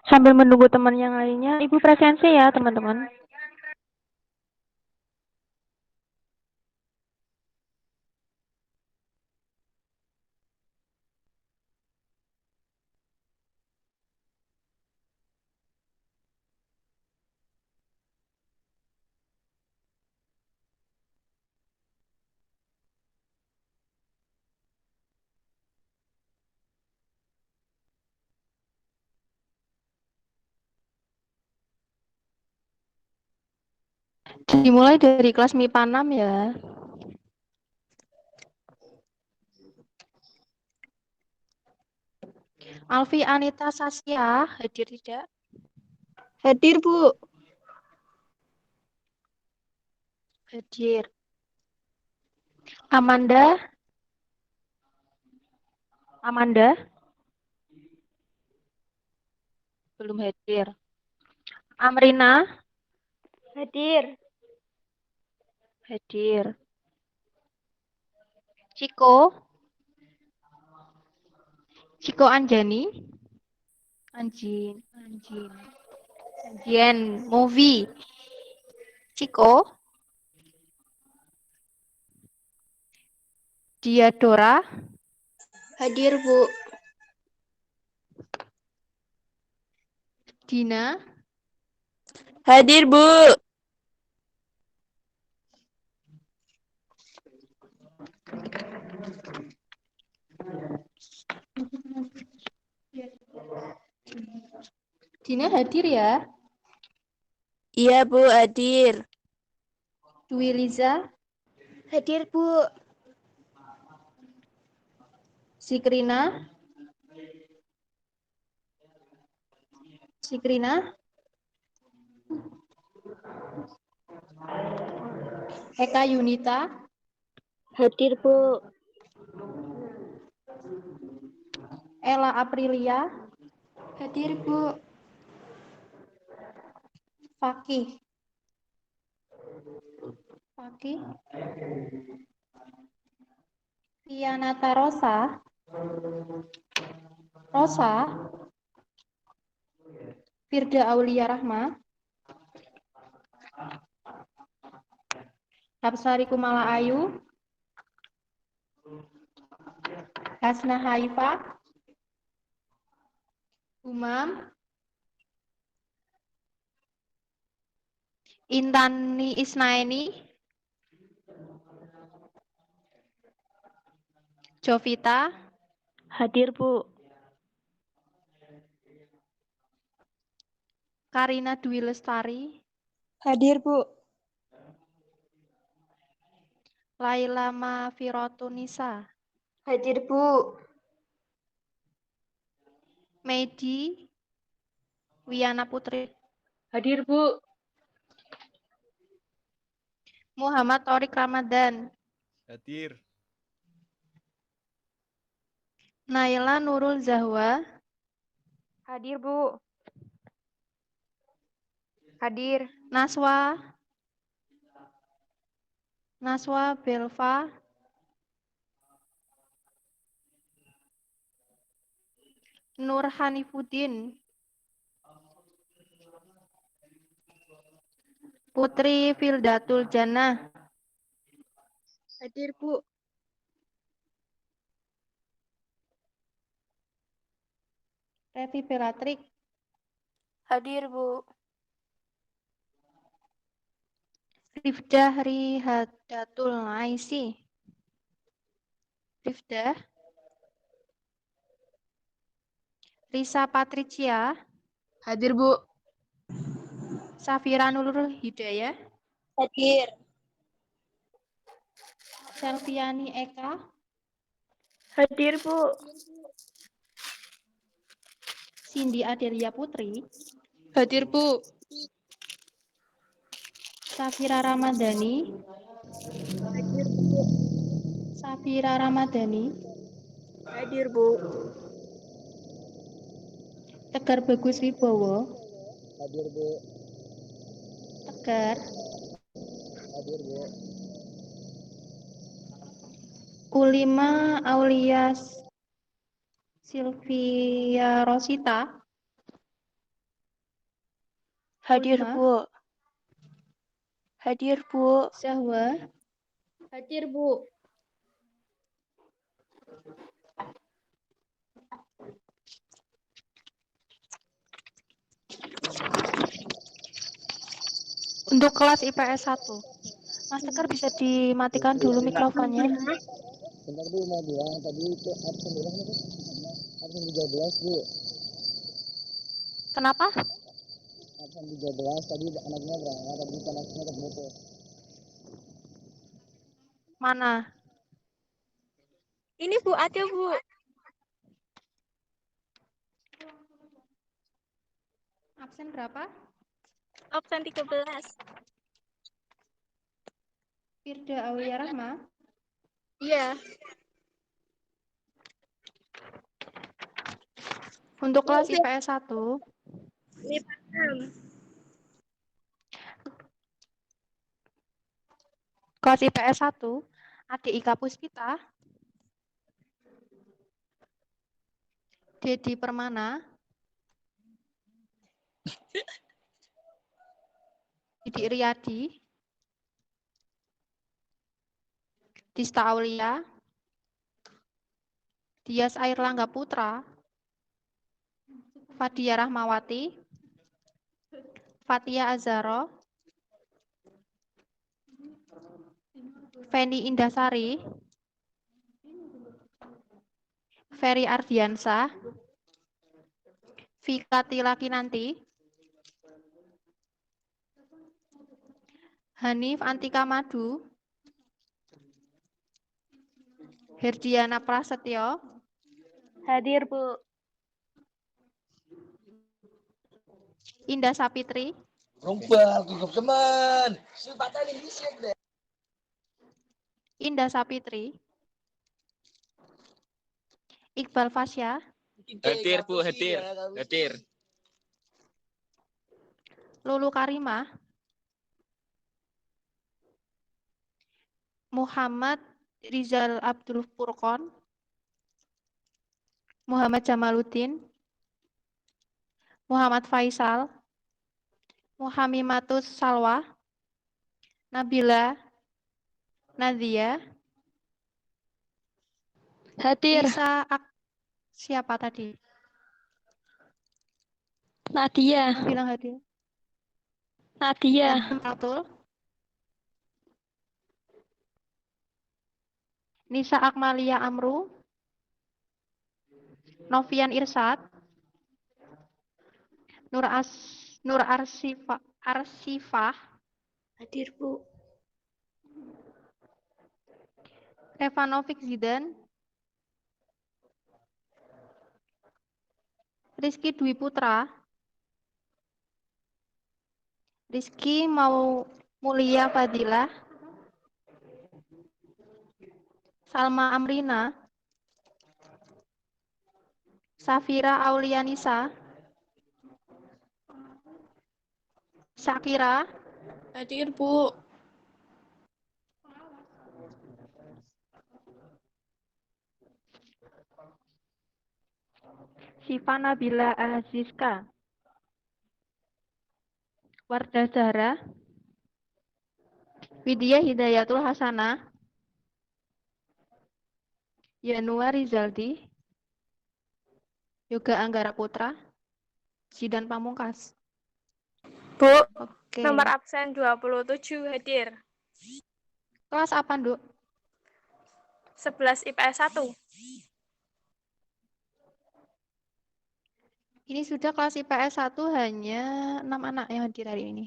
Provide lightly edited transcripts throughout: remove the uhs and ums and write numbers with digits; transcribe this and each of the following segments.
Sambil menunggu teman yang lainnya, Ibu presensi ya, teman-teman. Dimulai dari kelas MIPA 6 ya. Alfi Anita Sasya, hadir tidak? Hadir, Bu. Hadir. Amanda? Amanda? Belum hadir. Amrina? Hadir. Hadir. Ciko? Ciko Anjani? Anjin, movie. Ciko? Diadora? Hadir, Bu. Dina? Hadir, Bu. Dina hadir ya? Iya, Bu, hadir. Dwi Liza? Hadir, Bu. Sikrina? Sikrina? Eka Yunita? Hadir, Bu. Ella Aprilia? Hadir, Bu. Fakih? Fakih? Pianata Rosa? Rosa? Firda Aulia Rahma? Hapsari Kumala Ayu? Hasna Haifa? Umam? Intani Isnaini? Jovita? Hadir, Bu. Karina Dwi Lestari? Hadir, Bu. Laila Mafirotunisa? Hadir, Bu. Medi Wiana Putri? Hadir, Bu. Muhammad Torik Ramadan? Hadir. Naila Nurul Zahwa? Hadir, Bu. Hadir. Naswa Belva? Nur Hanifuddin? Putri Fildatul Jannah? Hadir, Bu. Revi Belatrik? Hadir, Bu. Rifdah Rihadatul Aisi? Rifdah? Risa Patricia? Hadir, Bu. Safira Nurul Hidayah? Hadir. Selviani Eka? Hadir, Bu. Cindy Adelia Putri? Hadir, Bu. Safira Ramadhani? Hadir, Bu. Safira Ramadhani? Hadir, Bu. Tegar Bagus Wibowo? Hadir, Bu. Tegar? Hadir, Bu. U5 Aulia Sylvia Rosita. Hadir, U5. Bu. Hadir, Bu. Zahwa. Hadir, Bu. Untuk kelas IPS 1. Mas Tegar bisa dimatikan dulu mikrofonnya. Bentar Bu, mau bilang tadi itu absen berapa Bu? Absen 13 Bu. Kenapa? Absen 13 tadi anaknya berangkat, tapi anaknya terputus. Mana? Ini Bu, ada Bu. Absen berapa? Absen 13. Firda Aulia Rahma. Iya. Untuk kelas IPS 1. Ini paham. Kelas IPS 1. Adik Ika Puspita. Dedi Permana. Didi Riyadi. Dista Aulia. Dias Airlangga Putra. Fadia Rahmawati. Fatia Azharo. Feni Indasari. Ferry Ardiansa. Vika Tilakinanti. Hanif Antika Madu. Herdiana Prasetyo. Hadir, Bu. Indah Sapitri. Rumpel, gugup teman. Sepatah ini bisik deh. Indah Sapitri. Iqbal Fasya. Hadir Bu, hadir. Hadir. Lulu Karimah. Muhammad Rizal Abdul Furqon. Muhammad Jamaluddin. Muhammad Faisal. Muhammimatus Salwa. Nabila Nadia. Hadir. Lisa siapa tadi? Nadia. Yang bilang hadir. Nadia. Betul. Nisa Akmalia Amru. Novian Irsad. Nur Arsifah. Hadir, Bu. Revanovic Zidan. Rizky Dwi Putra. Rizky Mulia Fadilah. Salma Amrina. Safira Aulianisa. Syakira. Hadir, Bu. Syifa Nabila Aziska. Wardah Zahra. Widya Hidayatul Hasanah. Yanua Rizaldi. Yoga Anggara Putra. Zidan Pamungkas. Bu, Oke. nomor absen 27 hadir. Kelas apa, Nduk? 11 IPS 1. Ini sudah kelas IPS 1 hanya 6 anak yang hadir hari ini.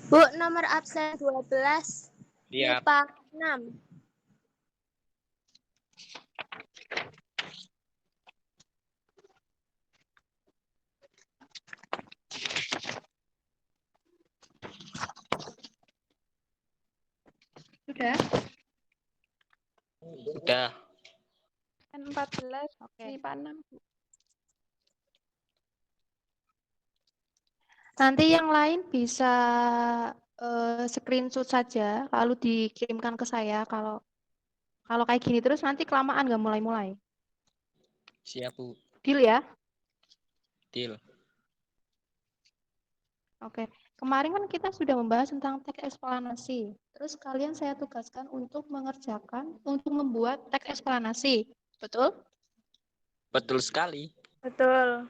Bu, nomor absen 12. Siap. IPA 6. Sudah? Udah. 14. Oke. IPA 6. Nanti yang lain bisa screenshot saja, lalu dikirimkan ke saya kalau Kalau kayak gini terus nanti kelamaan nggak mulai-mulai. Siap, Bu. Deal ya? Deal. Oke. Kemarin kan kita sudah membahas tentang teks eksplanasi. Terus kalian saya tugaskan untuk membuat teks eksplanasi. Betul? Betul sekali. Betul.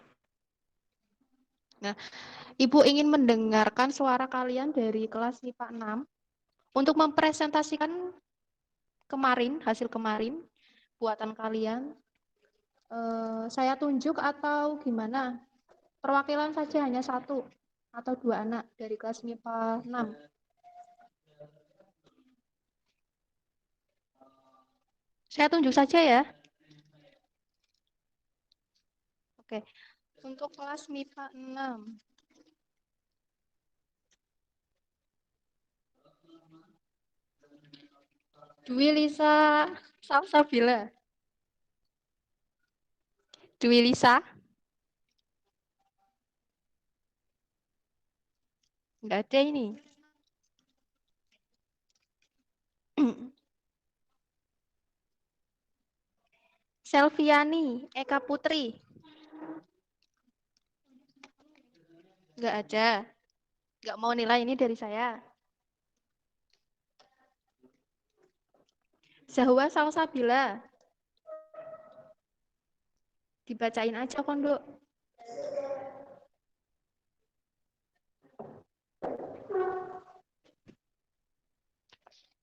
Ibu ingin mendengarkan suara kalian dari kelas IPA 6 untuk mempresentasikan hasil kemarin, buatan kalian. Saya tunjuk atau gimana? Perwakilan saja hanya 1 atau 2 anak dari kelas MIPA 6. Saya tunjuk saja ya. Oke. Untuk kelas MIPA 6. Dwi Lisa Salsabila. Dwi Lisa. Enggak ada ini. Selviani Eka Putri. Enggak ada. Enggak mau nilai ini dari saya. Zahwa Salsabila. Dibacain aja, Kondo.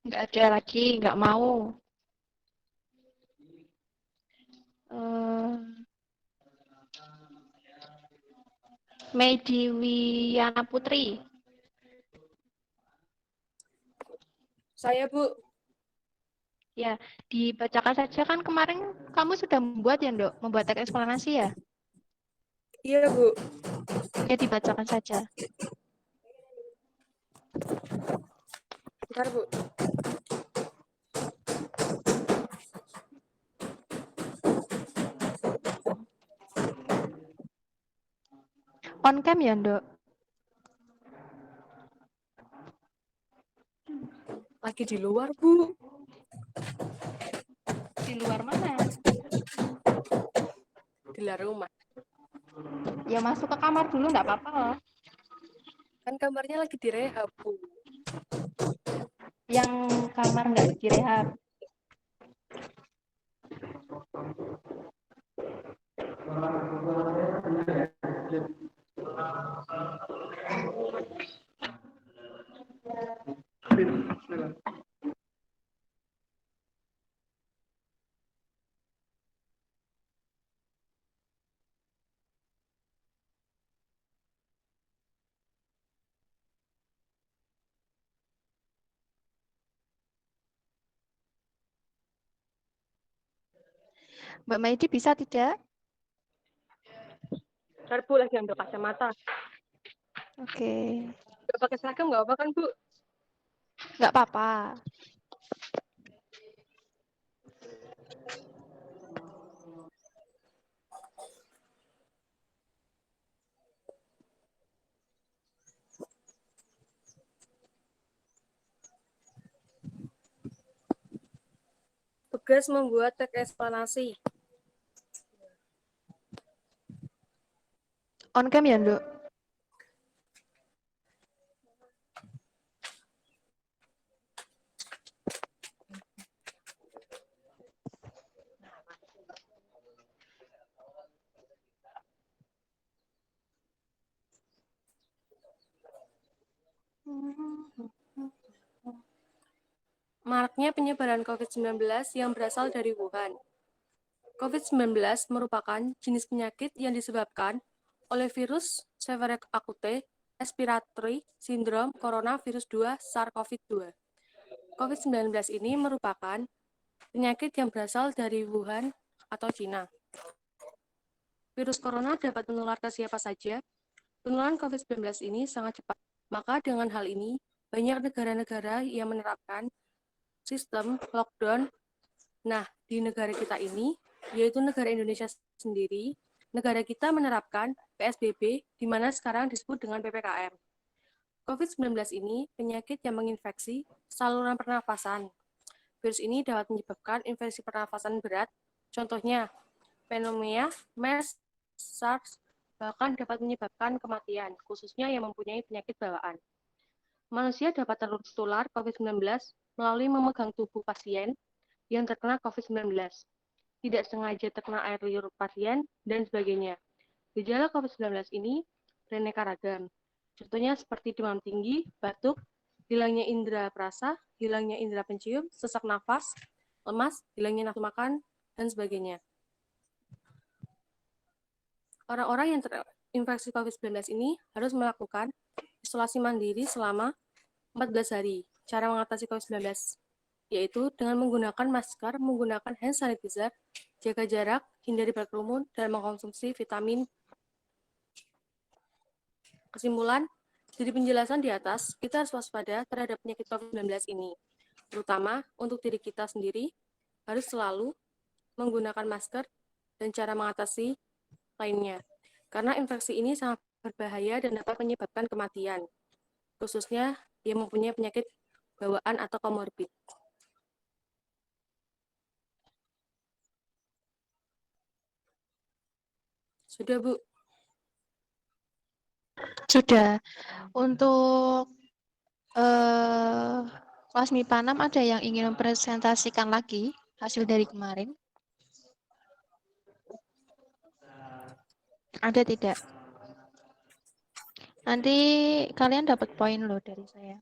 Enggak ada lagi, enggak mau. Medi Wiyana Putri. Saya, Bu. Ya, dibacakan saja kan kemarin kamu sudah membuat ya, Ndok? Membuat teks eksplanasi ya? Iya, Bu. Oke, dibacakan saja. Bentar, Bu. On cam ya, Ndok? Lagi di luar, Bu. Di luar mana? Di luar rumah. Ya masuk ke kamar dulu, enggak apa-apa loh. Kan kamarnya lagi direhab, Bu. Yang kamar enggak direhab. Mbak Maidi bisa tidak? Bentar, Bu, lagi ambil kacamata. Oke. Nggak pakai seragam nggak apa kan, Bu? Enggak apa-apa. Tugas membuat teks eksplanasi. On cam ya, Ndok? Maraknya penyebaran COVID-19 yang berasal dari Wuhan. COVID-19 merupakan jenis penyakit yang disebabkan oleh virus Severe Acute Respiratory Syndrome Coronavirus 2 SARS-CoV-2. COVID-19 ini merupakan penyakit yang berasal dari Wuhan atau Cina. Virus corona dapat menular ke siapa saja. Penularan COVID-19 ini sangat cepat. Maka dengan hal ini, banyak negara-negara yang menerapkan sistem lockdown. Nah, di negara kita ini, yaitu negara Indonesia sendiri, negara kita menerapkan PSBB, di mana sekarang disebut dengan PPKM. COVID-19 ini penyakit yang menginfeksi saluran pernapasan. Virus ini dapat menyebabkan infeksi pernafasan berat, contohnya pneumonia, MERS, SARS, bahkan dapat menyebabkan kematian, khususnya yang mempunyai penyakit bawaan. Manusia dapat tertular COVID-19 melalui memegang tubuh pasien yang terkena COVID-19, tidak sengaja terkena air liur pasien, dan sebagainya. Gejala COVID-19 ini beraneka ragam. Contohnya seperti demam tinggi, batuk, hilangnya indera perasa, hilangnya indera pencium, sesak nafas, lemas, hilangnya nafsu makan, dan sebagainya. Orang-orang yang terinfeksi COVID-19 ini harus melakukan isolasi mandiri selama 14 hari. Cara mengatasi COVID-19 yaitu dengan menggunakan masker, menggunakan hand sanitizer, jaga jarak, hindari berkerumun, dan mengkonsumsi vitamin. Kesimpulan, dari penjelasan di atas, kita harus waspada terhadap penyakit COVID-19 ini. Terutama untuk diri kita sendiri, harus selalu menggunakan masker dan cara mengatasi lainnya. Karena infeksi ini sangat berbahaya dan dapat menyebabkan kematian, khususnya yang mempunyai penyakit bawaan atau komorbid. Sudah, Bu. Sudah. Untuk kelas MIPA 6 ada yang ingin mempresentasikan lagi hasil dari kemarin? Ada tidak? Nanti kalian dapat poin loh dari saya.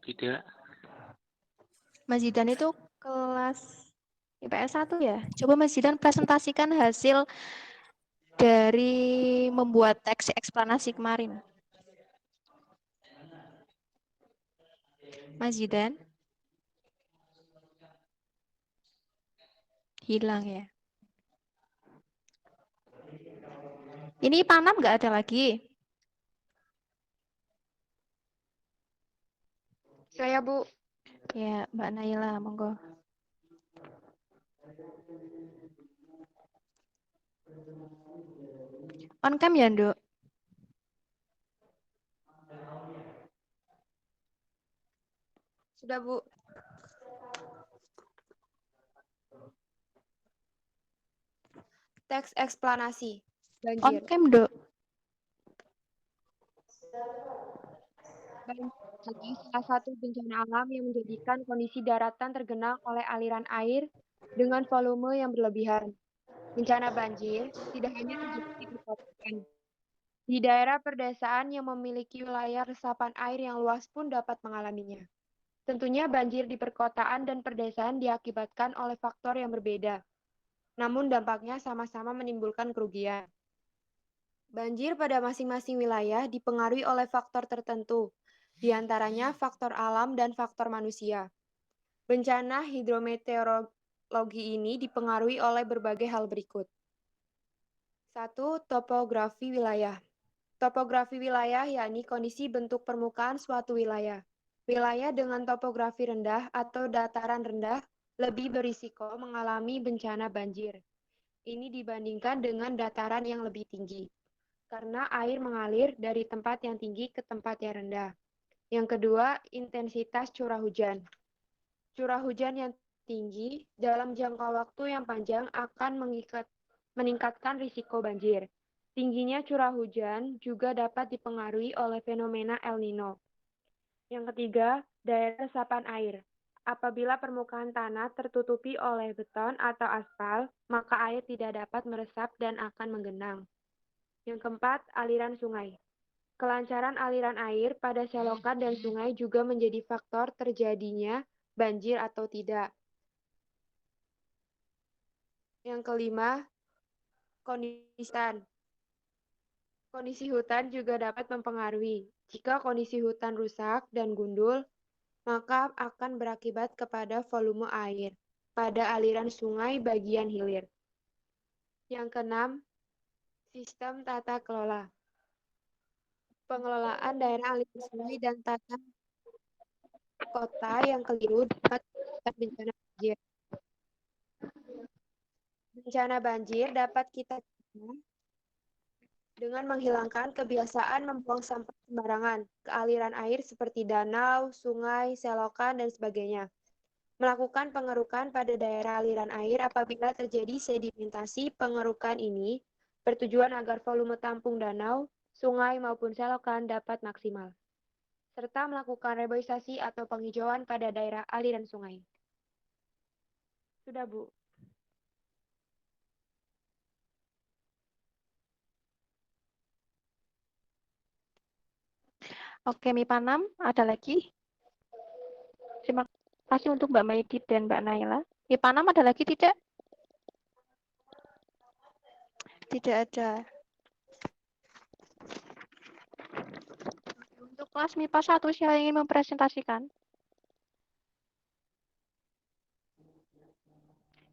Tidak. Mas Zidan itu kelas IPS 1 ya? Coba Mas Zidan presentasikan hasil dari membuat teks eksplanasi kemarin. Mas Zidan? Hilang ya. Ini Panam nggak ada lagi? Saya, Bu. Ya, Mbak Naila, monggo. On cam ya, Nduk? Sudah, Bu. Teks eksplanasi. On Banjir. cam, Nduk. Banjir adalah salah satu bencana alam yang menjadikan kondisi daratan tergenang oleh aliran air dengan volume yang berlebihan. Bencana banjir tidak hanya terjadi di perkotaan. Di daerah perdesaan yang memiliki wilayah resapan air yang luas pun dapat mengalaminya. Tentunya banjir di perkotaan dan perdesaan diakibatkan oleh faktor yang berbeda. Namun dampaknya sama-sama menimbulkan kerugian. Banjir pada masing-masing wilayah dipengaruhi oleh faktor tertentu, di antaranya faktor alam dan faktor manusia. Bencana hidrometeorologi ini dipengaruhi oleh berbagai hal berikut. 1. Topografi wilayah. Topografi wilayah yakni kondisi bentuk permukaan suatu wilayah. Wilayah dengan topografi rendah atau dataran rendah lebih berisiko mengalami bencana banjir. Ini dibandingkan dengan dataran yang lebih tinggi, karena air mengalir dari tempat yang tinggi ke tempat yang rendah. Yang kedua, intensitas curah hujan. Curah hujan yang tinggi dalam jangka waktu yang panjang akan meningkatkan risiko banjir. Tingginya curah hujan juga dapat dipengaruhi oleh fenomena El Nino. Yang ketiga, daerah resapan air. Apabila permukaan tanah tertutupi oleh beton atau aspal, maka air tidak dapat meresap dan akan menggenang. Yang keempat, aliran sungai. Kelancaran aliran air pada selokan dan sungai juga menjadi faktor terjadinya banjir atau tidak. Yang kelima, kondisi hutan. Kondisi hutan juga dapat mempengaruhi. Jika kondisi hutan rusak dan gundul, maka akan berakibat kepada volume air pada aliran sungai bagian hilir. Yang keenam, sistem tata kelola. Pengelolaan daerah aliran sungai dan tata kota yang keliru dapat menyebabkan bencana banjir. Bencana banjir dapat kita cegah dengan menghilangkan kebiasaan membuang sampah sembarangan ke aliran air seperti danau, sungai, selokan, dan sebagainya. Melakukan pengerukan pada daerah aliran air apabila terjadi sedimentasi. Pengerukan ini bertujuan agar volume tampung danau, sungai, maupun selokan dapat maksimal, serta melakukan reboisasi atau penghijauan pada daerah aliran sungai. Sudah, Bu. Oke, MIPA 6, ada lagi? Terima kasih untuk Mbak Maidit dan Mbak Naila. MIPA 6 ada lagi tidak? Tidak ada. Untuk kelas MIPA 1, siapa yang ingin mempresentasikan?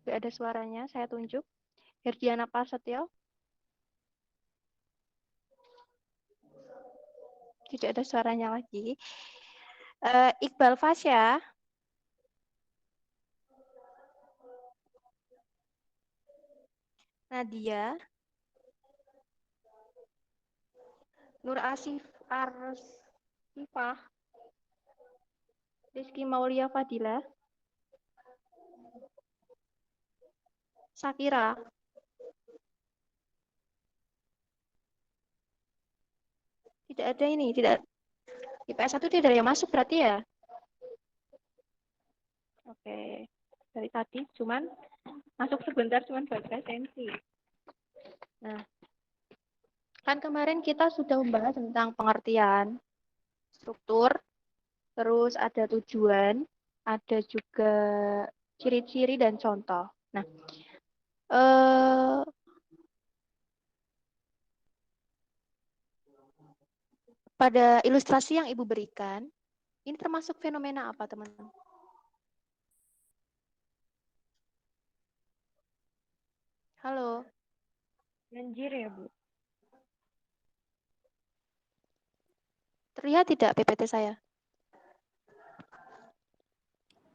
Tidak ada suaranya, saya tunjuk. Herdiana Prasetyo. Tidak ada suaranya lagi. Iqbal Fasya. Nadia. Nur Asif Arsifah. Rizky Maulia Fadila. Sakira. Tidak ada ini, tidak. IPS 1 tidak ada yang masuk berarti ya? Oke. Dari tadi cuman masuk sebentar cuman buat presensi. Nah, kan kemarin kita sudah membahas tentang pengertian, struktur, terus ada tujuan, ada juga ciri-ciri dan contoh. Nah, pada ilustrasi yang Ibu berikan, ini termasuk fenomena apa, teman-teman? Halo, Banjir ya, Bu? terlihat tidak PPT saya?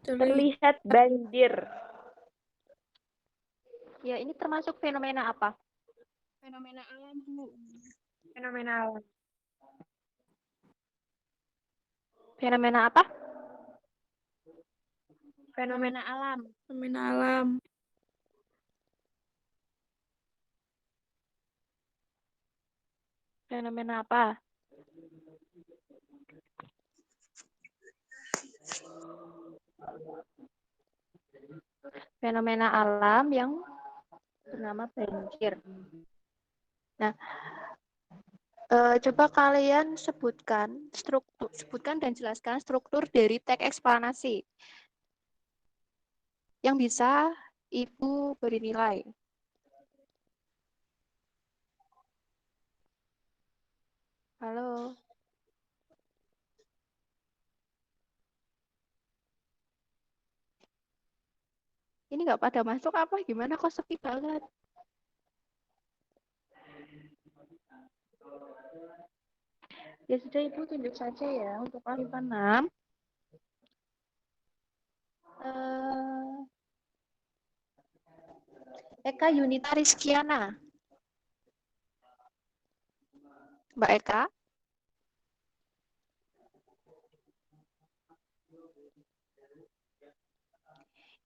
Terlihat banjir. Ya, ini termasuk fenomena apa? Fenomena alam, Bu. Fenomena alam. Fenomena apa? Fenomena alam. Fenomena alam. Fenomena apa? Fenomena alam yang bernama banjir. Nah, coba kalian sebutkan dan jelaskan struktur dari teks eksplanasi yang bisa Ibu beri nilai. Halo. Ini nggak pada masuk apa? Gimana kok sepi banget? Ya sudah, Ibu tunjuk saja ya untuk kelas 6. Eka Yunita Rizkiana. Mbak Eka.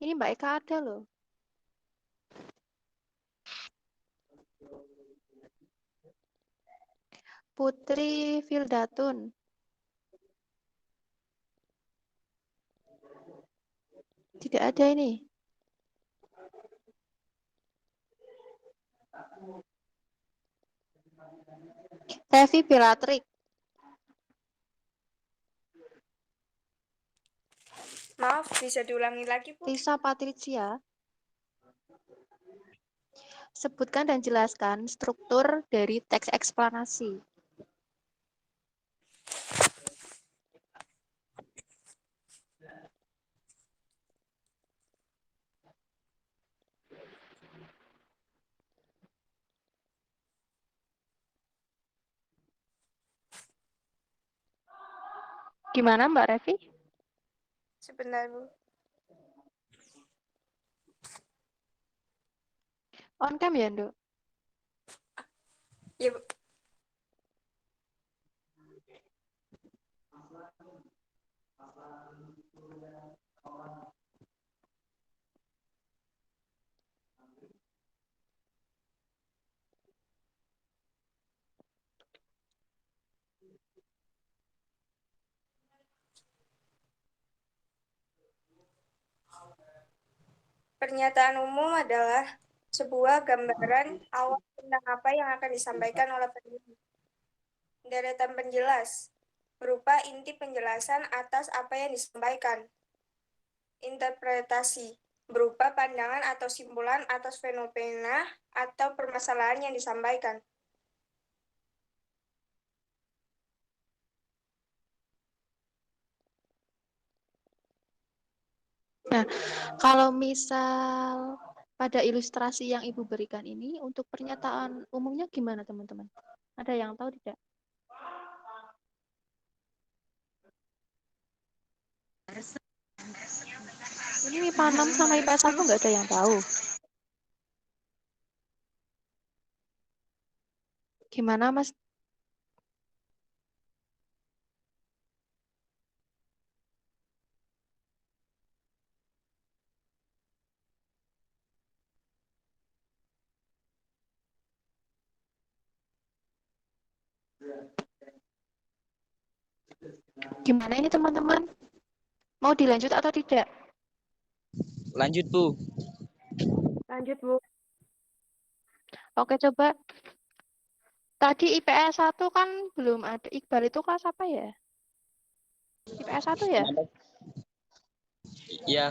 Ini Mbak Eka ada loh. Putri Fildatun. Tidak ada ini. Tevi Belatrik. Maaf, bisa diulangi lagi, Bu? Risa Patricia. Sebutkan dan jelaskan struktur dari teks eksplanasi. Gimana Mbak Revi? Sebentar, Bu. On cam ya, Nduk? Ya, Bu. Pernyataan umum adalah sebuah gambaran awal tentang apa yang akan disampaikan oleh penyanyi. Deretan penjelas berupa inti penjelasan atas apa yang disampaikan. Interpretasi berupa pandangan atau simpulan atas fenomena atau permasalahan yang disampaikan. Nah, kalau misal pada ilustrasi yang Ibu berikan ini, untuk pernyataan umumnya gimana teman-teman? Ada yang tahu tidak? Ini MIPA 6 sama IPA 1 nggak ada yang tahu. Gimana Mas? Gimana ini teman-teman? Mau dilanjut atau tidak? Lanjut, Bu. Lanjut, Bu. Oke, coba. Tadi IPS 1 kan belum ada. Iqbal itu kelas apa ya? IPS 1 ya? Iya,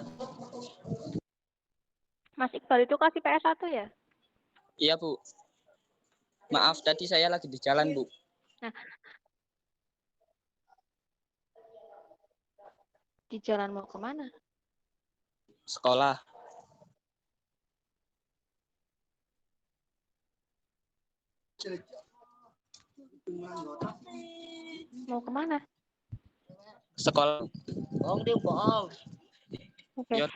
Mas Iqbal itu kelas IPS 1 ya? iya, Bu. Maaf, tadi saya lagi di jalan, Bu. Nah, di jalan mau kemana? Sekolah. Mau kemana? Sekolah. Bohong dia bohong. Oke. Yo.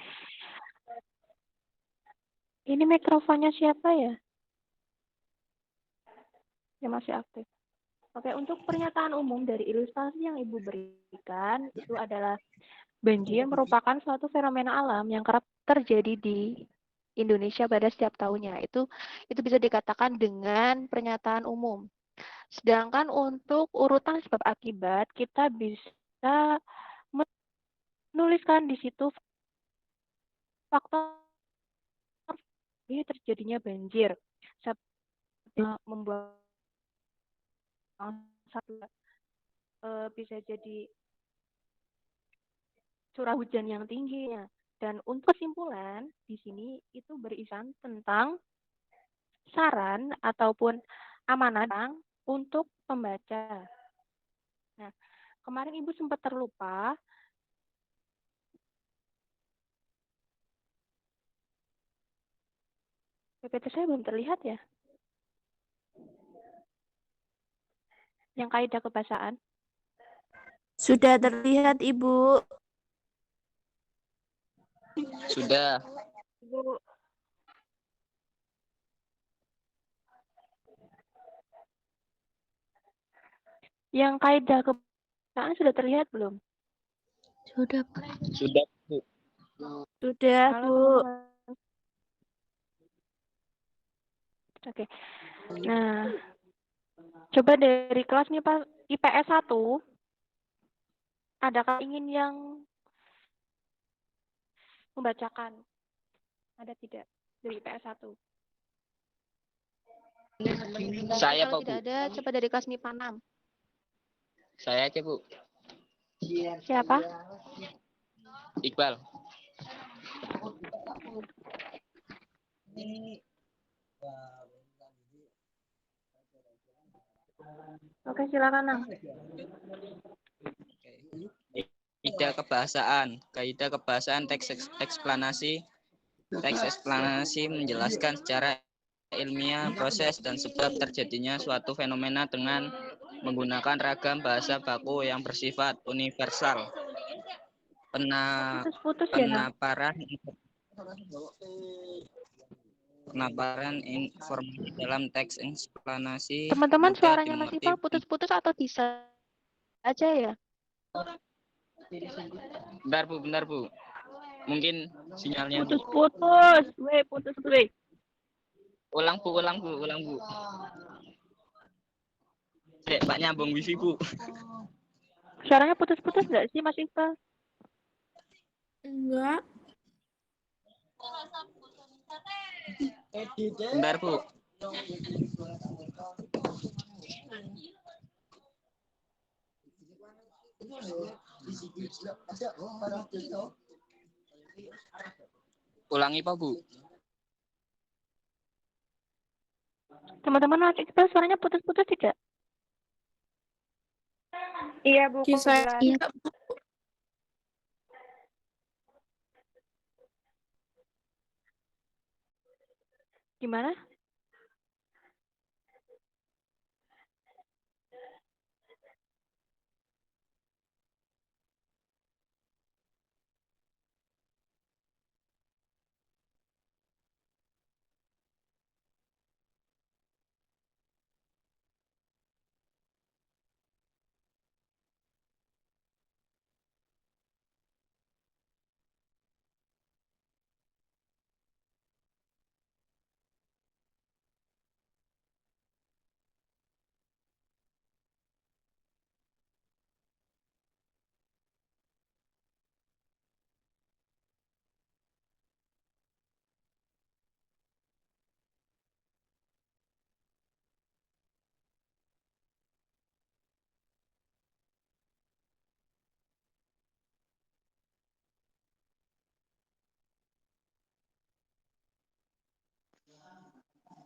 Ini mikrofonnya siapa ya? Ya masih aktif. Oke, untuk pernyataan umum dari ilustrasi yang Ibu berikan, itu adalah banjir merupakan suatu fenomena alam yang kerap terjadi di Indonesia pada setiap tahunnya. Itu bisa dikatakan dengan pernyataan umum. Sedangkan untuk urutan sebab akibat, kita bisa menuliskan di situ faktor ini terjadinya banjir, membuat bisa jadi curah hujan yang tinggi. Dan untuk kesimpulan di sini itu berisian tentang saran ataupun amanat untuk pembaca. Nah, kemarin Ibu sempat terlupa. PPT saya belum terlihat ya. Yang kaidah kebahasaan. Sudah terlihat, Ibu. Sudah. Ibu. Yang kaidah kebahasaan sudah terlihat belum? Sudah, Pak. Sudah, Bu. Sudah, Halo, Bu. teman-teman. Oke. Nah, coba dari kelas nih Pak IPS 1, adakah ingin yang membacakan? Ada tidak dari IPS 1? Saya, Kalau Pak, Bu. tidak ada, coba dari kelas MIPA 6. Saya aja, Bu. Siapa? Iqbal. Oke, silakan, Nang. Kaidah kebahasaan teks eksplanasi. Teks eksplanasi menjelaskan secara ilmiah proses dan sebab terjadinya suatu fenomena dengan menggunakan ragam bahasa baku yang bersifat universal. Putus-putus ya, Nang. Penamparan informasi dalam teks eksplanasi. Teman-teman mudah suaranya masih dimengerti. Pak putus-putus atau bisa aja ya? Bentar Bu. Mungkin sinyalnya Bu. Putus-putus. Weh, putus, weh. Ulang Bu. Pak nyambung wifi Bu. Suaranya putus-putus nggak sih, Mas Iqbal? Enggak. Bentar Bu. Ulangi Pak Bu. Teman-teman, Mas Iqbal suaranya putus-putus tidak? Iya, Bu, kok Kisah jelas. iya. Gimana?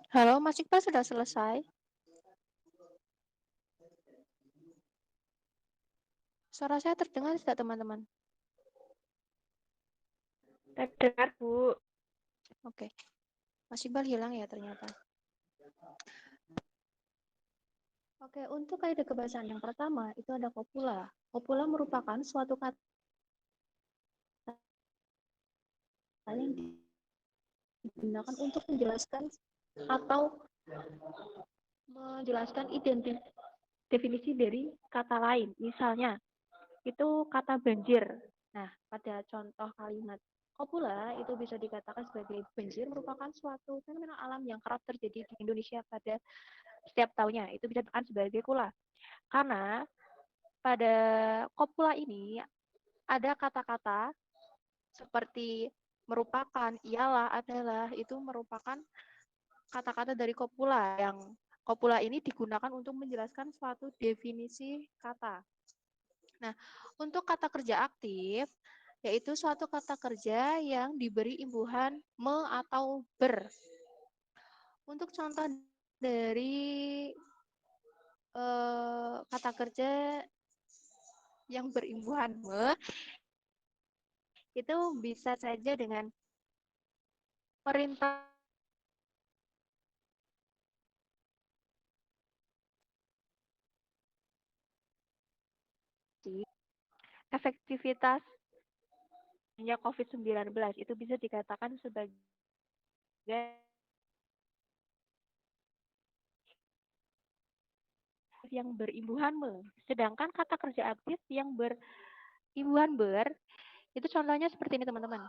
Halo, Mas Iqbal sudah selesai? Suara saya terdengar tidak, teman-teman? Terdengar, Bu. Oke. Mas Iqbal hilang ya ternyata. Oke, untuk kaidah kebahasaan yang pertama itu ada kopula. Kopula merupakan suatu kata yang digunakan untuk menjelaskan atau menjelaskan definisi dari kata lain. Misalnya, itu kata banjir. Nah, pada contoh kalimat kopula itu bisa dikatakan sebagai banjir merupakan suatu fenomena alam yang kerap terjadi di Indonesia pada setiap tahunnya. Itu bisa dikatakan sebagai kula. Karena pada kopula ini ada kata-kata seperti merupakan, ialah, adalah, itu merupakan kata-kata dari kopula yang kopula ini digunakan untuk menjelaskan suatu definisi kata. Nah, untuk kata kerja aktif, yaitu suatu kata kerja yang diberi imbuhan me atau ber. Untuk contoh dari kata kerja yang berimbuhan me, itu bisa saja dengan perintah efektivitas COVID-19 itu bisa dikatakan sebagai yang berimbuhan me. Sedangkan kata kerja aktif yang berimbuhan ber, itu contohnya seperti ini teman-teman.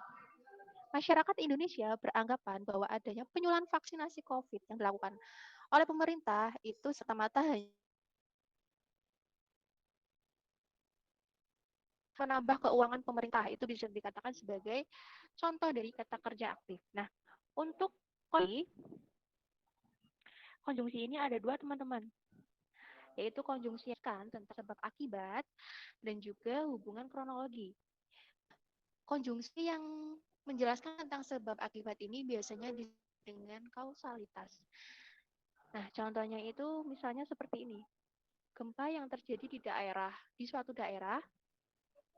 Masyarakat Indonesia beranggapan bahwa adanya penyuluhan vaksinasi COVID yang dilakukan oleh pemerintah itu semata-mata hanya menambah keuangan pemerintah. Itu bisa dikatakan sebagai contoh dari kata kerja aktif. Nah, untuk konjungsi ini ada dua teman-teman, yaitu konjungsi kan tentang sebab akibat dan juga hubungan kronologi. Konjungsi yang menjelaskan tentang sebab akibat ini biasanya dengan kausalitas. Nah, contohnya itu misalnya seperti ini. Gempa yang terjadi di suatu daerah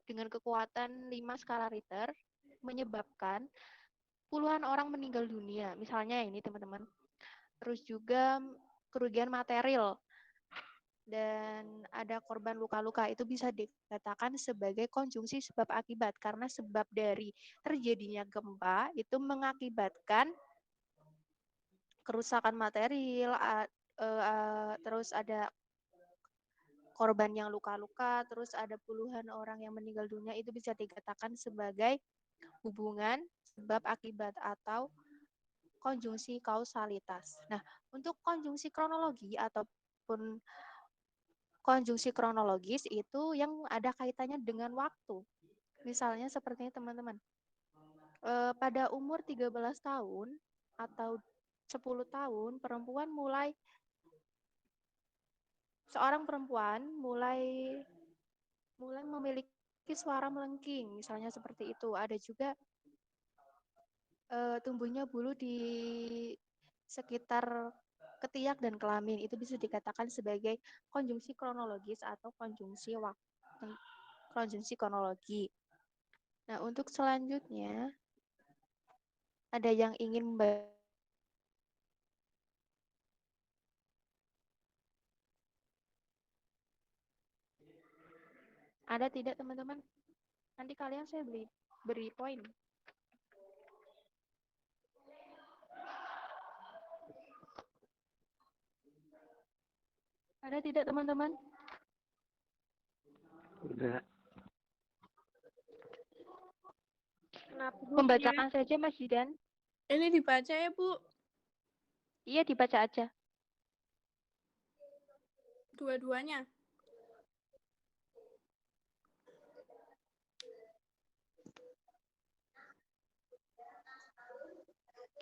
dengan kekuatan 5 skala Richter menyebabkan puluhan orang meninggal dunia. Misalnya ini teman-teman. Terus juga kerugian material dan ada korban luka-luka, itu bisa dikatakan sebagai konjungsi sebab akibat karena sebab dari terjadinya gempa itu mengakibatkan kerusakan material, terus ada korban yang luka-luka, terus ada puluhan orang yang meninggal dunia, itu bisa dikatakan sebagai hubungan sebab akibat atau konjungsi kausalitas. Nah, untuk konjungsi kronologi ataupun konjungsi kronologis itu yang ada kaitannya dengan waktu. Misalnya seperti ini teman-teman. Pada umur 13 tahun atau 10 tahun, seorang perempuan mulai memiliki suara melengking, misalnya seperti itu. Ada juga tumbuhnya bulu di sekitar ketiak dan kelamin, itu bisa dikatakan sebagai konjungsi kronologis atau konjungsi kronologi. Nah, untuk selanjutnya ada yang ingin ada tidak teman-teman? Nanti kalian saya beri poin. Ada tidak teman-teman? Enggak. Kenapa, Bu? Membacakan saja Mas Jidan. Ini dibaca ya, Bu? Iya, dibaca aja. Dua-duanya.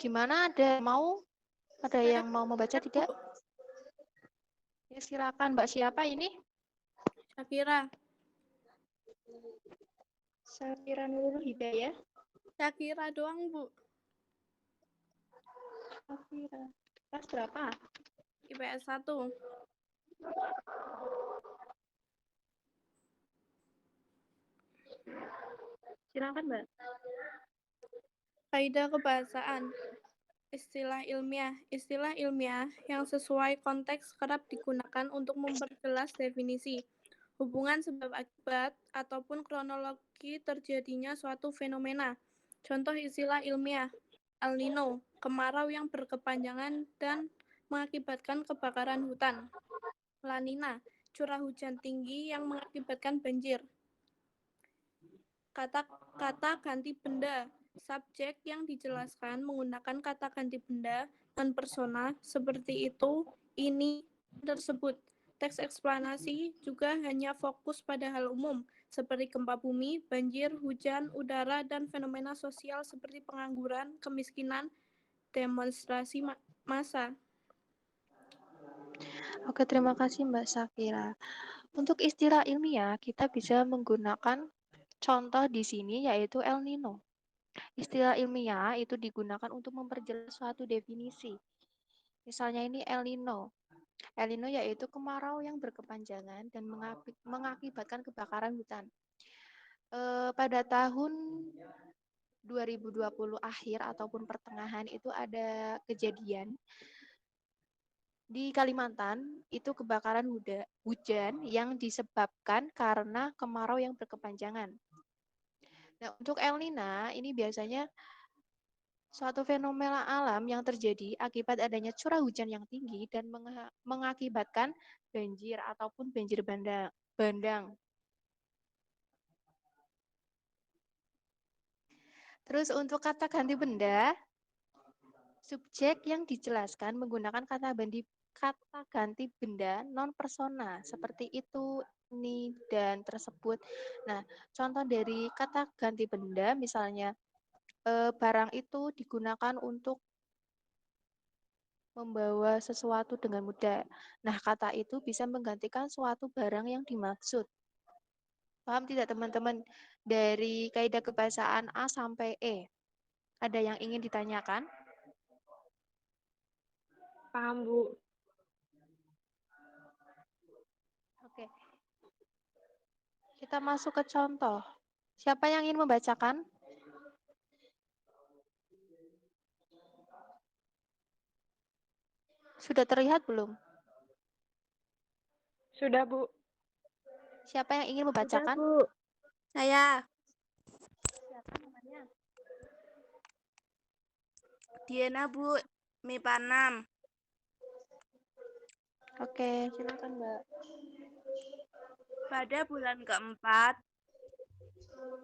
Gimana, ada yang mau membaca tidak? Ya, silakan Mbak, siapa ini? Syakira. Syakira Nurul Hidayah. Syakira doang, Bu. Syakira. Kelas berapa? IPS 1. Silakan Mbak. Kaidah kebahasaan. Istilah ilmiah. Istilah ilmiah yang sesuai konteks kerap digunakan untuk memperjelas definisi, hubungan sebab akibat, ataupun kronologi terjadinya suatu fenomena. Contoh istilah ilmiah: El Nino, kemarau yang berkepanjangan dan mengakibatkan kebakaran hutan. La Nina, curah hujan tinggi yang mengakibatkan banjir. Kata ganti benda, subjek yang dijelaskan menggunakan kata ganti benda non persona seperti itu, ini, tersebut. Teks eksplanasi juga hanya fokus pada hal umum seperti gempa bumi, banjir, hujan, udara, dan fenomena sosial seperti pengangguran, kemiskinan, demonstrasi massa. Oke, terima kasih Mbak Syakira. Untuk istilah ilmiah, kita bisa menggunakan contoh di sini yaitu El Nino. Istilah ilmiah itu digunakan untuk memperjelas suatu definisi. Misalnya ini El Nino. El Nino yaitu kemarau yang berkepanjangan dan mengakibatkan kebakaran hutan. Pada tahun 2020 akhir ataupun pertengahan itu ada kejadian di Kalimantan, itu kebakaran hujan yang disebabkan karena kemarau yang berkepanjangan. Nah, untuk El Nina ini biasanya suatu fenomena alam yang terjadi akibat adanya curah hujan yang tinggi dan mengakibatkan banjir ataupun banjir bandang. Terus untuk kata ganti benda, subjek yang dijelaskan menggunakan kata ganti benda non persona seperti itu, ini, dan tersebut. Nah, contoh dari kata ganti benda misalnya barang itu digunakan untuk membawa sesuatu dengan mudah. Nah, kata itu bisa menggantikan suatu barang yang dimaksud. Paham tidak teman-teman? Dari kaidah kebahasaan A sampai E. Ada yang ingin ditanyakan? Paham, Bu. Oke. Kita masuk ke contoh. Siapa yang ingin membacakan? Sudah terlihat belum? Sudah, Bu. Siapa yang ingin membacakan? Bu. Saya. Siapa namanya? Diana, Bu. MIPA 6. Oke, silakan Mbak. Pada bulan keempat,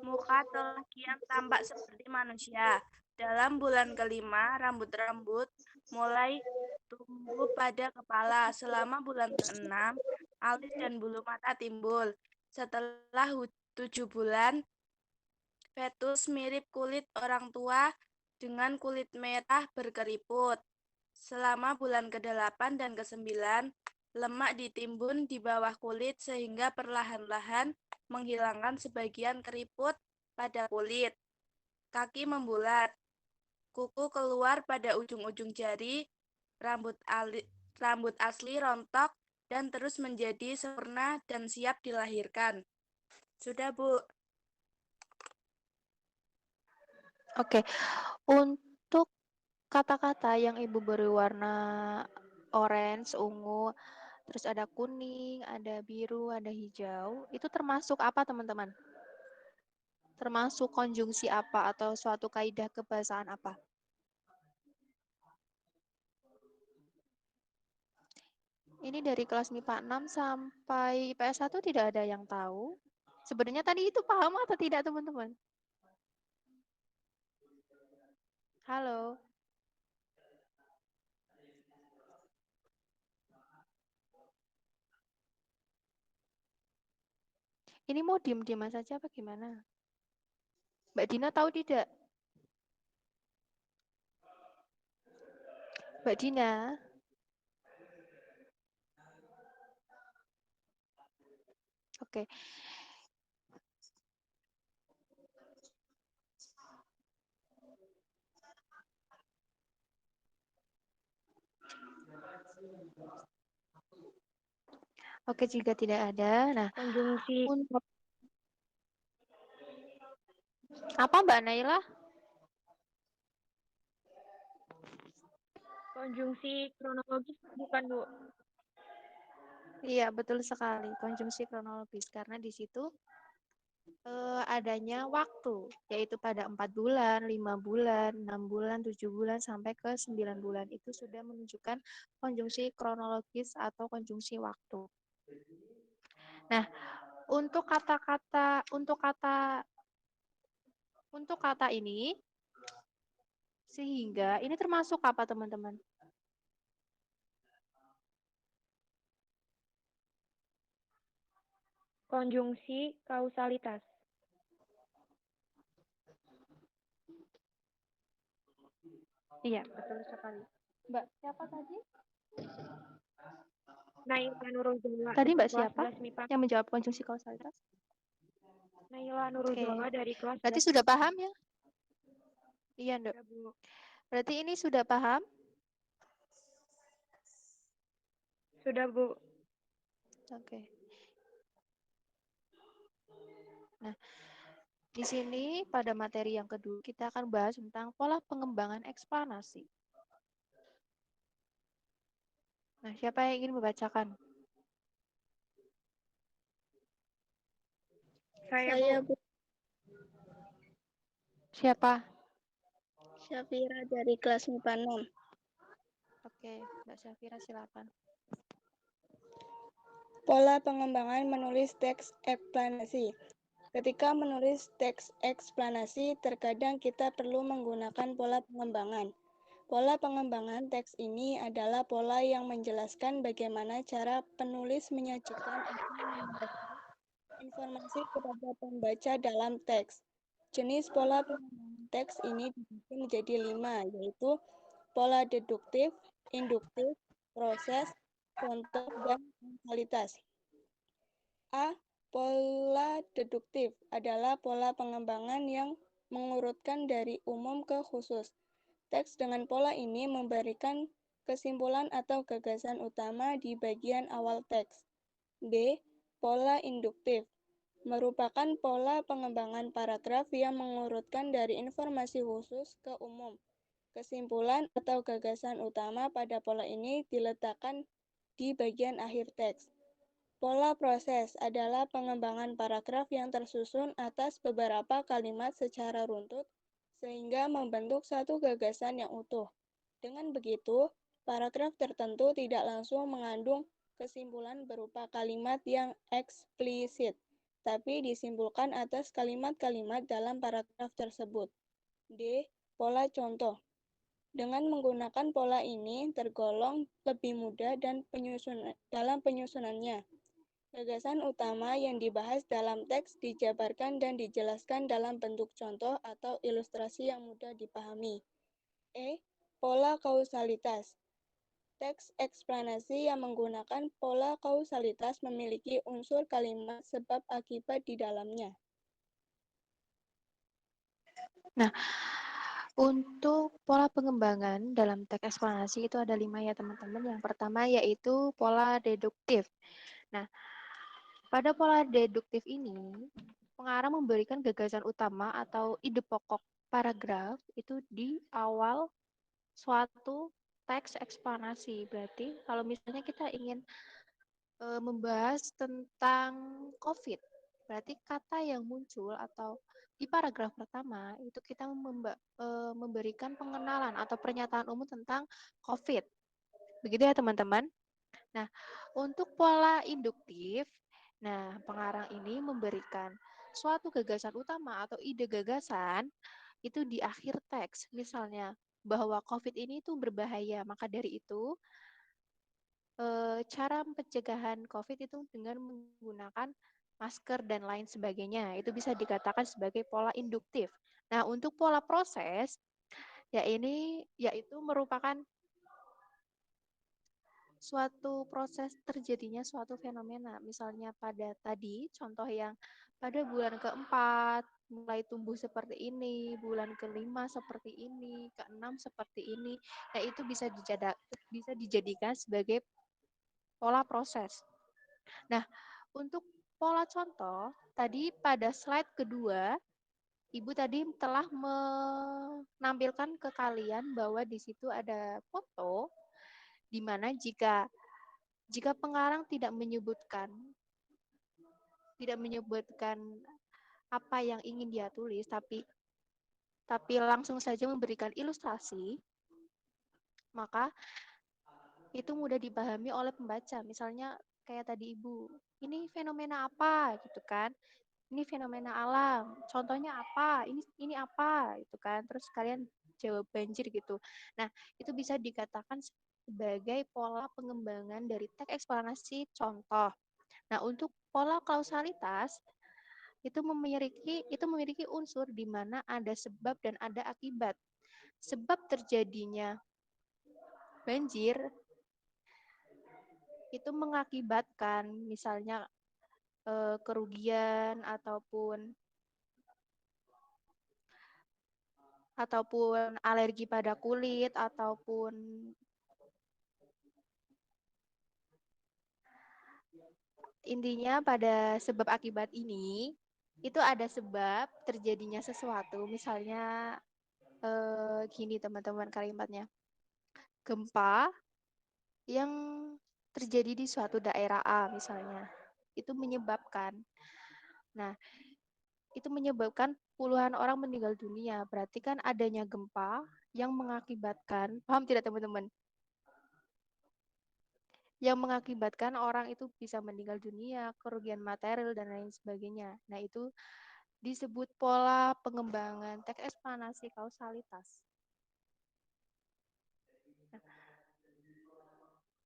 muka telah kian tampak seperti manusia. Dalam bulan kelima, rambut-rambut mulai tumbuh pada kepala. Selama bulan keenam, alis dan bulu mata timbul. Setelah 7 bulan, fetus mirip kulit orang tua dengan kulit merah berkeriput. Selama bulan ke-8 dan ke-9, lemak ditimbun di bawah kulit sehingga perlahan-lahan menghilangkan sebagian keriput pada kulit. Kaki membulat, kuku keluar pada ujung-ujung jari, rambut asli rontok dan terus menjadi sempurna dan siap dilahirkan. Sudah, Bu. Oke, untuk kata-kata yang Ibu beri warna orange, ungu, terus ada kuning, ada biru, ada hijau, itu termasuk apa teman-teman? Termasuk konjungsi apa atau suatu kaidah kebahasaan apa? Ini dari kelas MIPA 6 sampai IPS 1 tidak ada yang tahu. Sebenarnya tadi itu paham atau tidak teman-teman? Halo. Ini mau diem-diem saja apa gimana? Mbak Dina tahu tidak? Mbak Dina. Oke. Oke, jika tidak ada, nah Konjungsi apa Mbak Naila? konjungsi kronologis bukan, Bu? Iya, betul sekali. Konjungsi kronologis karena di situ adanya waktu, yaitu pada 4 bulan, 5 bulan, 6 bulan, 7 bulan, sampai ke 9 bulan. Itu sudah menunjukkan konjungsi kronologis atau konjungsi waktu. Nah, untuk kata ini, sehingga ini termasuk apa teman-teman? Konjungsi kausalitas. Iya, betul sekali. Mbak, siapa tadi? Naila Nurulzawa Tadi dari Mbak kelas siapa 11 MIPA. yang menjawab konjungsi kausalitas? Naila Oke. Nurulzawa dari kelas Berarti 11. sudah paham ya? Iya, Nduk. Ya, Bu. Berarti ini sudah paham? Sudah, Bu. Oke. Nah, di sini pada materi yang kedua kita akan bahas tentang pola pengembangan eksplanasi. Nah, siapa yang ingin membacakan? Saya, Bu. Siapa? Syafira dari kelas MIPA 6. Oke, Mbak Syafira silakan. Pola pengembangan menulis teks eksplanasi. Ketika menulis teks eksplanasi, terkadang kita perlu menggunakan pola pengembangan. Pola pengembangan teks ini adalah pola yang menjelaskan bagaimana cara penulis menyajikan atau menyampaikan informasi kepada pembaca dalam teks. Jenis pola pengembangan teks ini dibagi menjadi 5, yaitu pola deduktif, induktif, proses, contoh, dan kausalitas. A. Pola deduktif adalah pola pengembangan yang mengurutkan dari umum ke khusus. Teks dengan pola ini memberikan kesimpulan atau gagasan utama di bagian awal teks. B. Pola induktif merupakan pola pengembangan paragraf yang mengurutkan dari informasi khusus ke umum. Kesimpulan atau gagasan utama pada pola ini diletakkan di bagian akhir teks. Pola proses adalah pengembangan paragraf yang tersusun atas beberapa kalimat secara runtut sehingga membentuk satu gagasan yang utuh. Dengan begitu, paragraf tertentu tidak langsung mengandung kesimpulan berupa kalimat yang eksplisit, tapi disimpulkan atas kalimat-kalimat dalam paragraf tersebut. D. Pola contoh. Dengan menggunakan pola ini tergolong lebih mudah dan dalam penyusunannya. Gagasan utama yang dibahas dalam teks dijabarkan dan dijelaskan dalam bentuk contoh atau ilustrasi yang mudah dipahami. E. Pola kausalitas. Teks eksplanasi yang menggunakan pola kausalitas memiliki unsur kalimat sebab akibat di dalamnya. Nah, untuk pola pengembangan dalam teks eksplanasi itu ada 5 ya teman-teman. Yang pertama yaitu pola deduktif. Nah, pada pola deduktif ini, pengarang memberikan gagasan utama atau ide pokok paragraf itu di awal suatu teks eksplanasi. Berarti kalau misalnya kita ingin membahas tentang COVID, berarti kata yang muncul atau di paragraf pertama itu kita memberikan pengenalan atau pernyataan umum tentang COVID. Begitu ya teman-teman. Nah, untuk pola induktif, nah pengarang ini memberikan suatu gagasan utama atau ide gagasan itu di akhir teks. Misalnya bahwa COVID ini itu berbahaya, maka dari itu cara pencegahan COVID itu dengan menggunakan masker dan lain sebagainya. Itu bisa dikatakan sebagai pola induktif. Nah, untuk pola proses, yaitu merupakan suatu proses terjadinya suatu fenomena. Misalnya pada tadi, contoh yang pada bulan keempat mulai tumbuh seperti ini, bulan kelima seperti ini, keenam seperti ini. Nah, itu bisa dijadikan sebagai pola proses. Nah, untuk pola contoh, tadi pada slide kedua, Ibu tadi telah menampilkan ke kalian bahwa di situ ada foto, di mana jika pengarang tidak menyebutkan apa yang ingin dia tulis, tapi langsung saja memberikan ilustrasi, maka itu mudah dipahami oleh pembaca. Misalnya kayak tadi Ibu, ini fenomena apa gitu kan? Ini fenomena alam. Contohnya apa? Ini apa gitu kan? Terus kalian jawab banjir gitu. Nah, itu bisa dikatakan sebagai pola pengembangan dari teks eksplanasi contoh. Nah, untuk pola kausalitas itu memiliki unsur di mana ada sebab dan ada akibat. Sebab terjadinya banjir itu mengakibatkan misalnya kerugian ataupun alergi pada kulit ataupun intinya pada sebab akibat ini itu ada sebab terjadinya sesuatu. Misalnya gini teman-teman kalimatnya, gempa yang terjadi di suatu daerah A misalnya, itu menyebabkan puluhan orang meninggal dunia. Berarti kan adanya gempa yang mengakibatkan, paham tidak teman-teman? Yang mengakibatkan orang itu bisa meninggal dunia, kerugian material, dan lain sebagainya. Nah, itu disebut pola pengembangan teks eksplanasi kausalitas. Nah,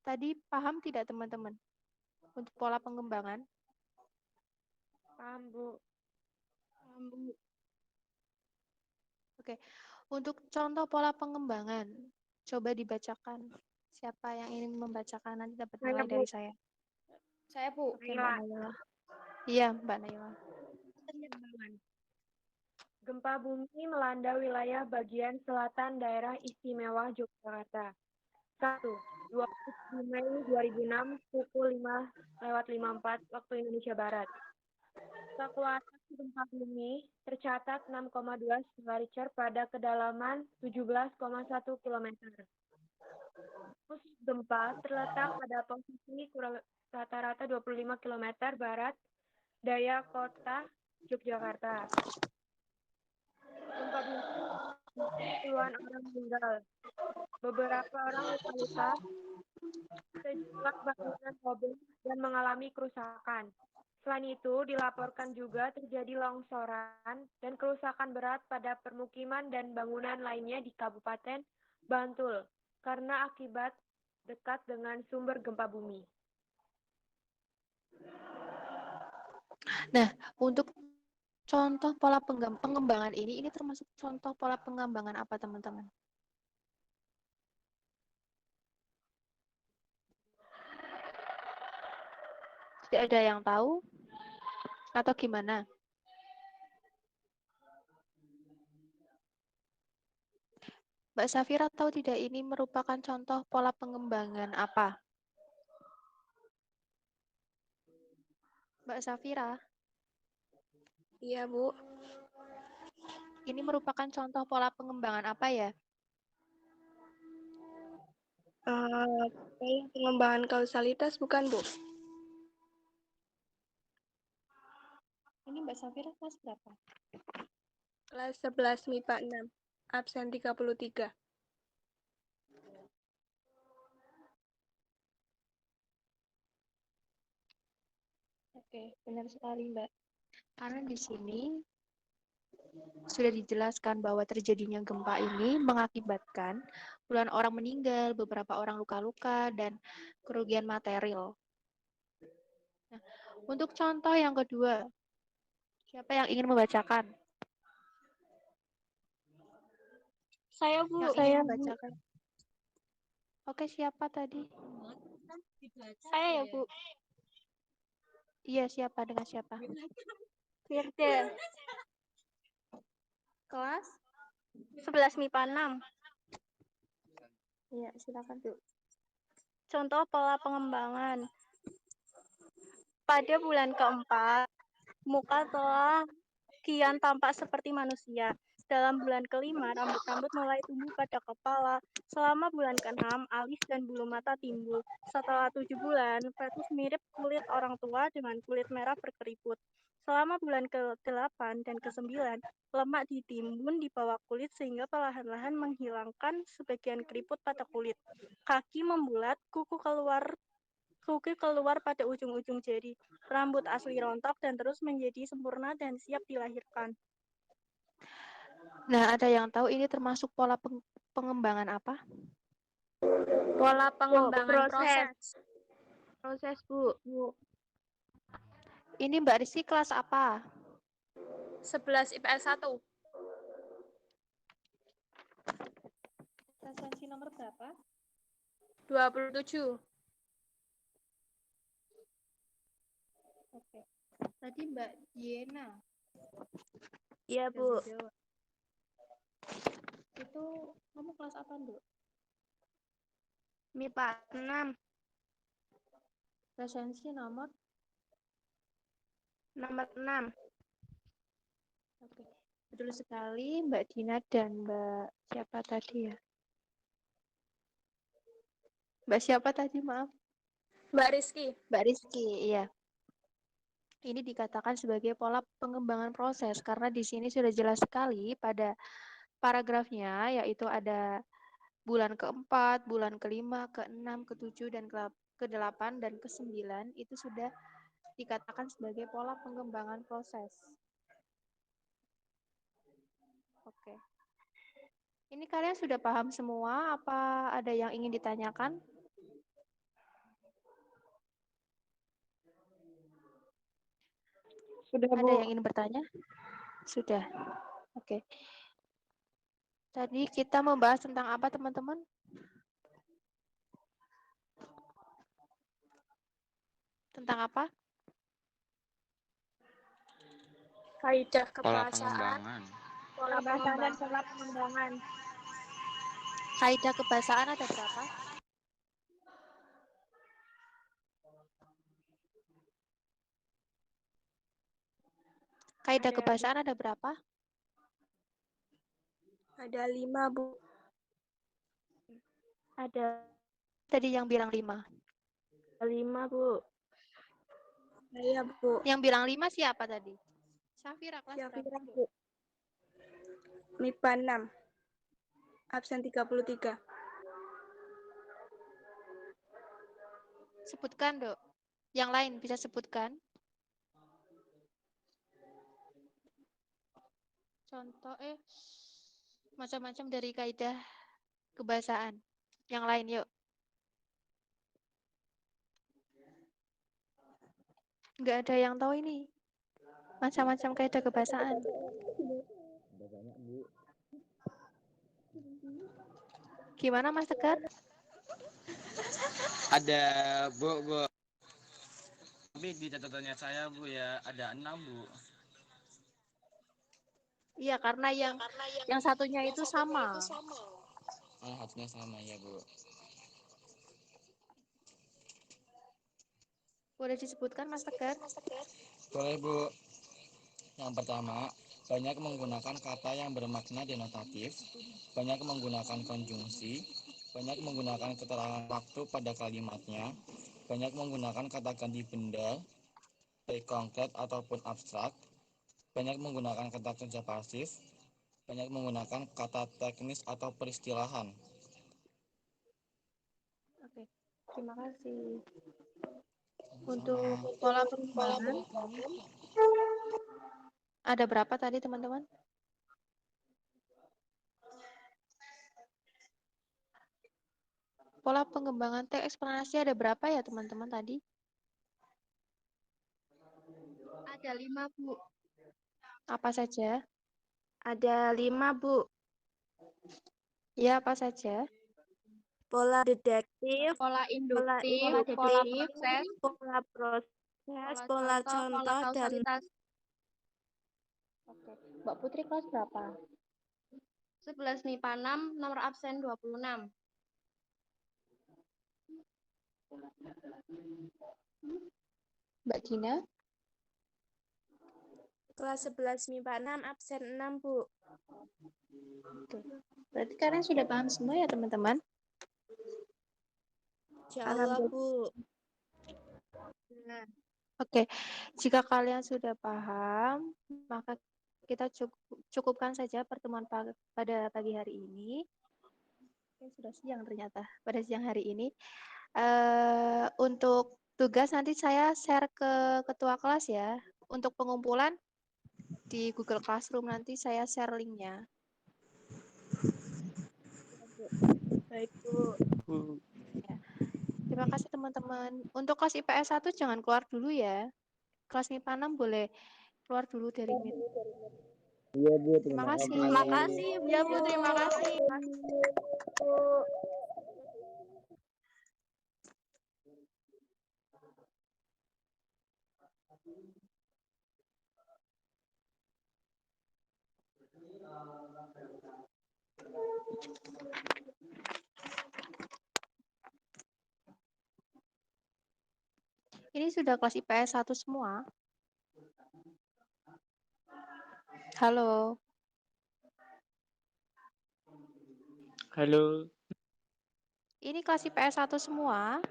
tadi paham tidak teman-teman untuk pola pengembangan? Paham, Bu. Paham, Bu. Oke, untuk contoh pola pengembangan, coba dibacakan. Siapa yang ingin membacakan nanti dapat nilai dari saya. Saya, Bu. Oke, Mbak Naila. Iya, Mbak Naila. Gempa bumi melanda wilayah bagian selatan daerah istimewa Yogyakarta. 1. 27 Mei 2006 pukul 5:54 waktu Indonesia Barat. Kekuatan gempa bumi tercatat 6,2 skala Richter pada kedalaman 17,1 km. Pusat gempa terletak pada posisi rata-rata 25 km barat daya kota Yogyakarta. Gempa bumi puluhan orang meninggal. Beberapa orang luka-luka. truk bangunan roboh dan mengalami kerusakan. Selain itu, dilaporkan juga terjadi longsoran dan kerusakan berat pada permukiman dan bangunan lainnya di Kabupaten Bantul karena akibat dekat dengan sumber gempa bumi. Nah, untuk contoh pola pengembangan ini termasuk contoh pola pengembangan apa, teman-teman? Tidak ada yang tahu atau gimana? Mbak Safira tahu tidak ini merupakan contoh pola pengembangan apa? Mbak Safira, Iya, Bu. ini merupakan contoh pola pengembangan apa ya? Pola pengembangan kausalitas bukan, Bu? Ini Mbak Safira kelas berapa? Kelas 11 MIPA 6, absen 33. Oke, benar sekali, Mbak. Karena di sini sudah dijelaskan bahwa terjadinya gempa ini mengakibatkan puluhan orang meninggal, beberapa orang luka-luka, dan kerugian material. Nah, untuk contoh yang kedua, siapa yang ingin membacakan? Saya, Bu. Yang ingin membacakan? Oke, siapa tadi? Saya ya, Bu. Iya, siapa? Dengan siapa? Firda. Kelas? 11 MIPA 6. Iya, silakan, Bu. Contoh pola pengembangan. Pada bulan keempat, muka telah kian tampak seperti manusia. Dalam bulan kelima, rambut-rambut mulai tumbuh pada kepala. Selama bulan keenam, alis dan bulu mata timbul. Setelah 7 bulan, fetus mirip kulit orang tua dengan kulit merah berkeriput. Selama bulan ke-8 dan ke-9, lemak ditimbun di bawah kulit sehingga perlahan-lahan menghilangkan sebagian keriput pada kulit. Kaki membulat, kuku keluar pada ujung-ujung jari. Rambut asli rontok dan terus menjadi sempurna dan siap dilahirkan. Nah, ada yang tahu ini termasuk pola pengembangan apa? Pola pengembangan proses. Proses, Bu. Ini Mbak Rizky kelas apa? 11 IPS 1. Resensi nomor berapa? 27. Oke. Tadi Mbak Diana. Iya, yang Bu. menjawab. Itu kamu kelas apa, Mbak? MIPA 6. Resensi nomor? Nomor 6. Oke. Betul sekali, Mbak Dina dan Mbak siapa tadi ya? Mbak siapa tadi, maaf? Mbak Rizky. Mbak Rizky, iya. Ini dikatakan sebagai pola pengembangan proses karena di sini sudah jelas sekali pada paragrafnya, yaitu ada bulan keempat, bulan kelima, keenam, ketujuh, dan ke-8 dan ke-9 itu sudah dikatakan sebagai pola pengembangan proses. Oke. Ini kalian sudah paham semua? Apa ada yang ingin ditanyakan? Sudah, Ada Bu. yang ingin bertanya? Sudah. Oke. Tadi kita membahas tentang apa, teman-teman? Tentang apa? Kaidah Pola kebahasaan. pengembangan. Pola Pembahasan dan pengembangan. pola pengembangan. Kaidah kebahasaan ada berapa? Kaidah kebahasaan ada berapa? Ada 5, Bu. Ada Tadi yang bilang 5. 5, Bu. Saya, Bu. Yang bilang 5 siapa tadi? Safira kelas Syafira, berapa? Bu. MIPA 6. Absen 33. Sebutkan, Dok. Yang lain bisa sebutkan. Contoh macam-macam dari kaidah kebahasaan. Yang lain, yuk. Nggak ada yang tahu ini. Macam-macam kaidah kebahasaan. Ada banyak, Bu. Gimana, Mas Tegar? Ada, Bu. Tapi di catatannya saya, Bu, ya ada 6, Bu. Iya, karena yang satunya itu sama. Oh, harusnya sama ya, Bu. Boleh disebutkan, Mas Tegar? Boleh, Bu. Yang pertama, banyak menggunakan kata yang bermakna denotatif, banyak menggunakan konjungsi, banyak menggunakan keterangan waktu pada kalimatnya, banyak menggunakan kata ganti benda, baik konkret ataupun abstrak, banyak menggunakan kata kerja pasif, banyak menggunakan kata teknis atau peristilahan. Oke, terima kasih. Untuk pola pengembangan, ada berapa tadi, teman-teman? Pola pengembangan teks eksplanasi ada berapa ya, teman-teman, tadi? Ada 5, Bu. Apa saja? Ada 5, Bu. Ya, apa saja? Pola deduktif, Pola pola induktif, pola induktif, proses, pola proses, pola pola contoh, dan kausalitas. Oke. Mbak Putri kelas berapa? 11 MIPA 6, nomor absen 26. Mbak Gina? kelas 11 MIPA 6, absen 6, Bu. Oke. Berarti kalian sudah paham semua ya, teman-teman? Insya Allah, Bu. Oke, jika kalian sudah paham, maka kita cukupkan saja pertemuan pada pagi hari ini. Oke, sudah siang ternyata pada siang hari ini. Untuk tugas nanti saya share ke ketua kelas ya. Untuk pengumpulan di Google Classroom nanti saya share linknya. Baik, Bu. Ya. Terima kasih teman-teman. Untuk kelas IPS 1 jangan keluar dulu ya. Kelas MIPA 6 boleh keluar dulu dari Meet. Iya, Bu. Terima kasih. Terima kasih, Bu. Ya, Bu, terima kasih. Ini sudah kelas IPS 1 semua. Halo. Halo. Ini kelas IPS 1 semua.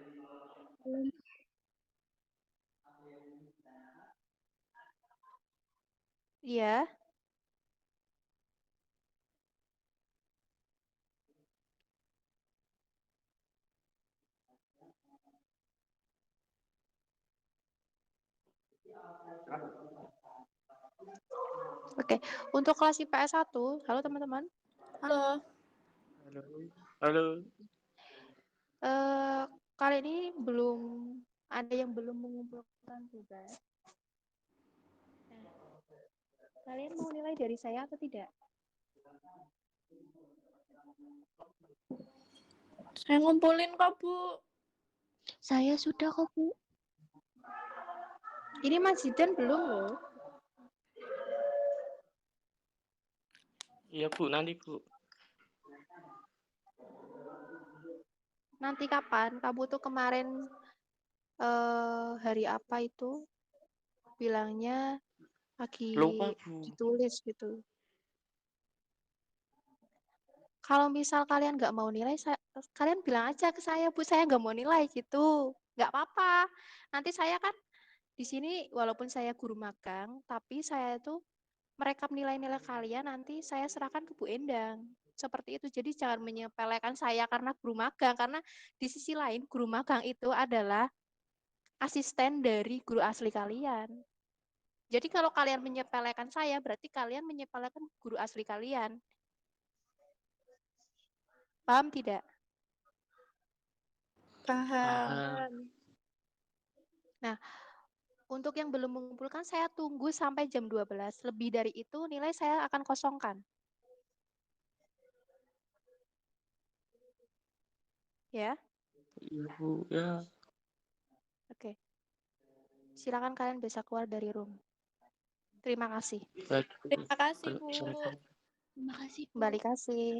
Iya. Oke, untuk kelas IPS 1, halo teman-teman. Halo. Halo. Halo. Kali ini belum ada yang belum mengumpulkan tugas. Nah, kalian mau nilai dari saya atau tidak? Saya ngumpulin kok, Bu. Saya sudah kok, Bu. Ini Mas Zidan belum loh. Iya, Bu, nanti, Bu. Nanti kapan? Kamu tuh kemarin hari apa itu? Bilangnya lagi Lupa, Bu. ditulis gitu. Kalau misal kalian nggak mau nilai, kalian bilang aja ke saya, Bu, saya nggak mau nilai gitu. Nggak apa-apa. Nanti saya kan di sini walaupun saya guru magang, tapi saya itu merekam nilai-nilai kalian nanti saya serahkan ke Bu Endang. Seperti itu. Jadi jangan menyepelekan saya karena guru magang, karena di sisi lain guru magang itu adalah asisten dari guru asli kalian. Jadi kalau kalian menyepelekan saya, berarti kalian menyepelekan guru asli kalian. Paham tidak? Paham. Nah, untuk yang belum mengumpulkan, saya tunggu sampai jam 12. Lebih dari itu, nilai saya akan kosongkan. Ya? Iya, Bu. Ya. Oke. Silakan kalian bisa keluar dari room. Terima kasih. Baik, Bu. Terima kasih, Bu. Silakan. Terima kasih. Kembali kasih.